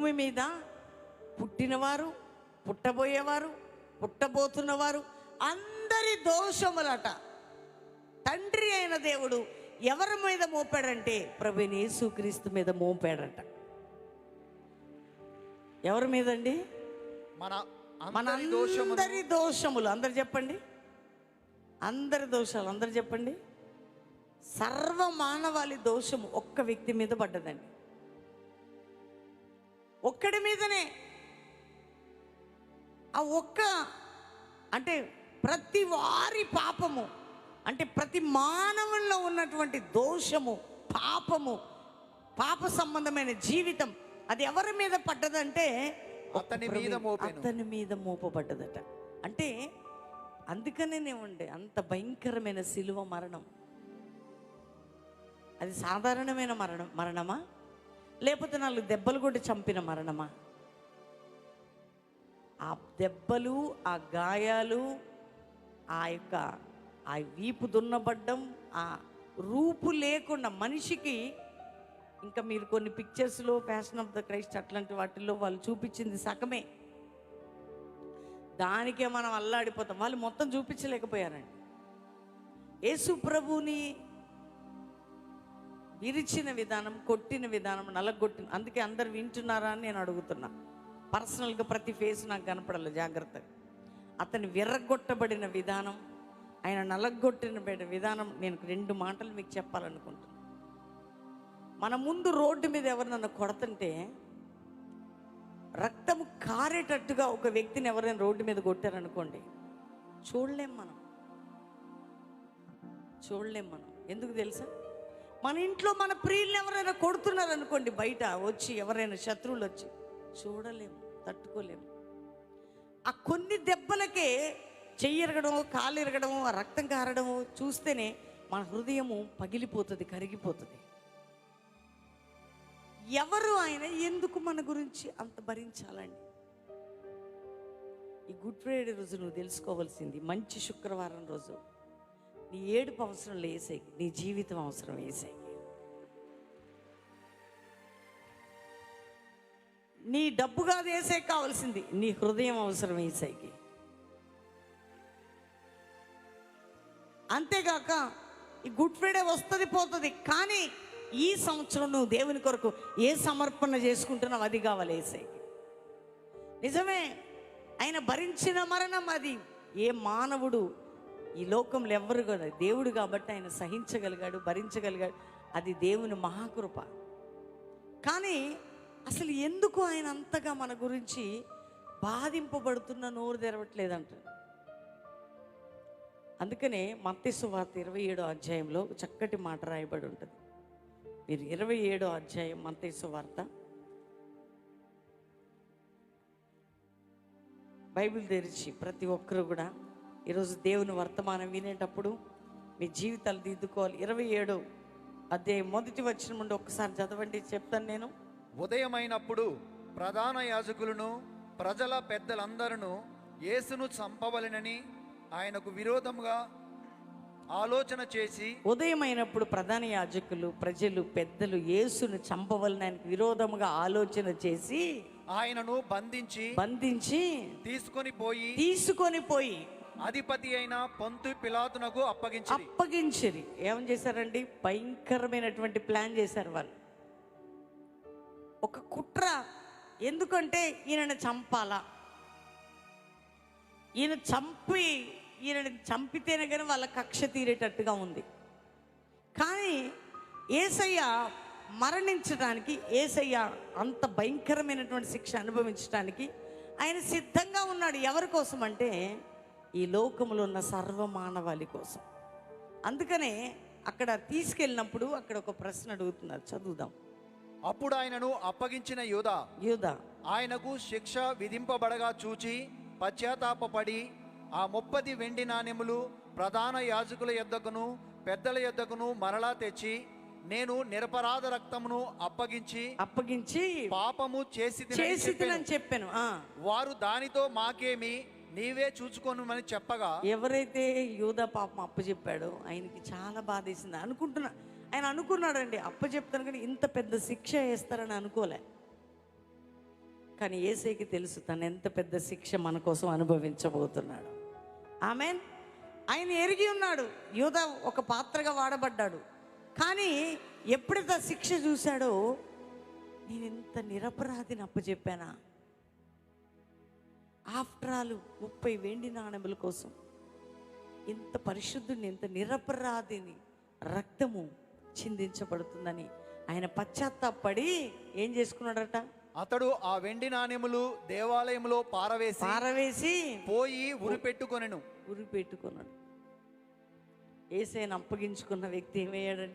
భూమి మీద పుట్టినవారు, పుట్టబోయేవారు, పుట్టబోతున్నవారు అందరి దోషములట తండ్రి అయిన దేవుడు ఎవరి మీద మోపాడంటే ప్రభువైన యేసుక్రీస్తు మీద మోపాడట. ఎవరి మీద అండి? మన అందరి దోషములు. అందరు చెప్పండి, అందరి దోషాలు. అందరు చెప్పండి. సర్వ మానవాళి దోషము ఒక్క వ్యక్తి మీద పడ్డదండి, ఒక్కడి మీదనే. ఆ ఒక్క అంటే ప్రతి వారి పాపము, అంటే ప్రతి మానవుల్లో ఉన్నటువంటి దోషము, పాపము, పాప సంబంధమైన జీవితం అది ఎవరి మీద పడ్డదంటే అతని మీద మోపబడ్డదట. అంటే అందుకనే ఉండే అంత భయంకరమైన శిలువ మరణం. అది సాధారణమైన మరణమా లేకపోతే 4 దెబ్బలు కొట్టి చంపిన మరణమా? ఆ దెబ్బలు, ఆ గాయాలు, ఆ వీపు దున్నబడ్డం, ఆ రూపు లేకుండా మనిషికి, ఇంకా మీరు కొన్ని పిక్చర్స్లో ఫ్యాషన్ ఆఫ్ ద క్రైస్ట్ అట్లాంటి వాటిల్లో వాళ్ళు చూపించింది సగమే, దానికే మనం అల్లాడిపోతాం. వాళ్ళు మొత్తం చూపించలేకపోయారండి. యేసు ప్రభువుని విరిచిన విధానం, కొట్టిన విధానం, నలగొట్టిన, అందుకే అందరు వింటున్నారా అని నేను అడుగుతున్నా. పర్సనల్గా ప్రతి ఫేస్ నాకు కనపడాలి జాగ్రత్తగా. అతను విర్రగొట్టబడిన విధానం, ఆయన నలగొట్టిన విధానం నేను 2 మాటలు మీకు చెప్పాలనుకుంటున్నాను. మన ముందు రోడ్డు మీద ఎవరినన్నా కొడుతుంటే రక్తము కారేటట్టుగా ఒక వ్యక్తిని ఎవరైనా రోడ్డు మీద కొట్టారనుకోండి, చూడలేం మనం. ఎందుకు తెలుసా? మన ఇంట్లో మన ప్రియుల్ని ఎవరైనా కొడుతున్నారనుకోండి, బయట వచ్చి ఎవరైనా శత్రువులు వచ్చి, చూడలేము, తట్టుకోలేము. ఆ కొన్ని దెబ్బలకే చెయ్యి ఎరగడము, కాలు ఎరగడము, ఆ రక్తం కారడము చూస్తేనే మన హృదయము పగిలిపోతుంది, కరిగిపోతుంది. ఎవరు ఆయన? ఎందుకు మన గురించి అంత భరించాలండి? ఈ గుడ్ ఫ్రైడే రోజు నువ్వు తెలుసుకోవాల్సింది, మంచి శుక్రవారం రోజు నీ ఏడుపు అవసరం లేసేకి, నీ జీవితం అవసరం వేసేకి. నీ డబ్బు కాదు వేసే కావాల్సింది, నీ హృదయం అవసరం వేసేకి. అంతేగాక ఈ గుడ్ ఫ్రైడే వస్తుంది పోతుంది, కానీ ఈ సంవత్సరం నువ్వు దేవుని కొరకు ఏ సమర్పణ చేసుకుంటున్నావు అది కావాలి వేసేకి. నిజమే, ఆయన భరించిన మరణం అది ఏ మానవుడు ఈ లోకంలో ఎవ్వరు కదా, దేవుడు కాబట్టి ఆయన సహించగలిగాడు, భరించగలిగాడు. అది దేవుని మహాకృప. కానీ అసలు ఎందుకు ఆయన అంతగా మన గురించి బాధింపబడుతున్న నోరు తెరవట్లేదంట. అందుకనే మత్తయి సువార్త 27వ అధ్యాయంలో చక్కటి మాట రాయబడి ఉంటుంది. మీరు 27వ అధ్యాయం మత్తయి సువార్త బైబిల్ తెరిచి ప్రతి ఒక్కరు కూడా ఈరోజు దేవుని వర్తమానం వినేటప్పుడు మీ జీవితాలు దిద్దుకోవాలి. 27వ అధ్యాయం 1వ వచనం నుండి ఒక్కసారి చదవండి, చెప్తాను నేను. ఉదయమైనప్పుడు ప్రధాన యాజకులను ప్రజల పెద్దలందరూ యేసును చంపవలెనని ఆయనకు విరోధంగా ఆలోచన చేసి, ఉదయమైనప్పుడు ప్రధాన యాజకులు, ప్రజలు, పెద్దలు యేసును చంపవలన ఆయనకు విరోధముగా ఆలోచన చేసి ఆయనను బంధించి తీసుకొని పోయి అధిపతి అయిన పొంతు పిలాతునకు అప్పగించిరి. ఏమని చేశారండి? భయంకరమైనటువంటి ప్లాన్ చేశారు వాళ్ళు. ఒక కుట్ర. ఎందుకంటే ఈయనని చంపాలా, ఈయనని చంపితేనే కానీ వాళ్ళ కక్ష తీరేటట్టుగా ఉంది. కానీ యేసయ్య మరణించడానికి, యేసయ్య అంత భయంకరమైనటువంటి శిక్ష అనుభవించడానికి ఆయన సిద్ధంగా ఉన్నాడు. ఎవరి కోసం అంటే ఈ లోకంలో ఉన్న సర్వమానవాళి కోసం. అందుకనే అక్కడ తీసుకెళ్ళినప్పుడు అక్కడ ఒక ప్రశ్న అడుగుతున్నారు, చదువుదాం. అప్పుడు ఆయనను అప్పగించిన యూదా ఆయనకు శిక్ష విధింపబడగా చూచి పశ్చాత్తాపపడి ఆ 30 వెండి నాణెములు ప్రధాన యాజకుల యొద్దకును పెద్దల యొద్దకును మరలా తెచ్చి, నేను నిరపరాధ రక్తమును అప్పగించి పాపము చేసితినని చెప్పాను. వారు దానితో మాకేమి, నీవే చూచుకోనుమని చెప్పగా, ఎవరైతే యూదా పాపం అప్పచెప్పాడో ఆయనకి చాలా బాధేసింది. ఆయన అనుకున్నాడండి, అప్పచెప్తాను కానీ ఇంత పెద్ద శిక్ష వేస్తారని అనుకోలే. కానీ యేసయ్యకి తెలుసు తను ఎంత పెద్ద శిక్ష మన కోసం అనుభవించబోతున్నాడు. ఆమేన్. ఆయన ఎరిగి ఉన్నాడు యూదా ఒక పాత్రగా వాడబడ్డాడు. కానీ ఎప్పుడైతే ఆ శిక్ష చూశాడో, నేను ఇంత నిరపరాధిని అప్పచెప్పానా, ఆఫ్టర్ ఆల్ 30 వెండి నాణెముల కోసం ఇంత పరిశుద్ధుని, ఇంత నిరపరాధిని రక్తము చిందించబడుతుందని ఆయన పశ్చాత్తాపడి ఏం చేసుకున్నాడట, అతడు ఆ వెండి నాణెములు దేవాలయంలో పారవేసి పోయి ఉరి పెట్టుకొన్నాడు. యేసయ్యను అప్పగించుకున్న వ్యక్తి ఏమయ్యాడండి?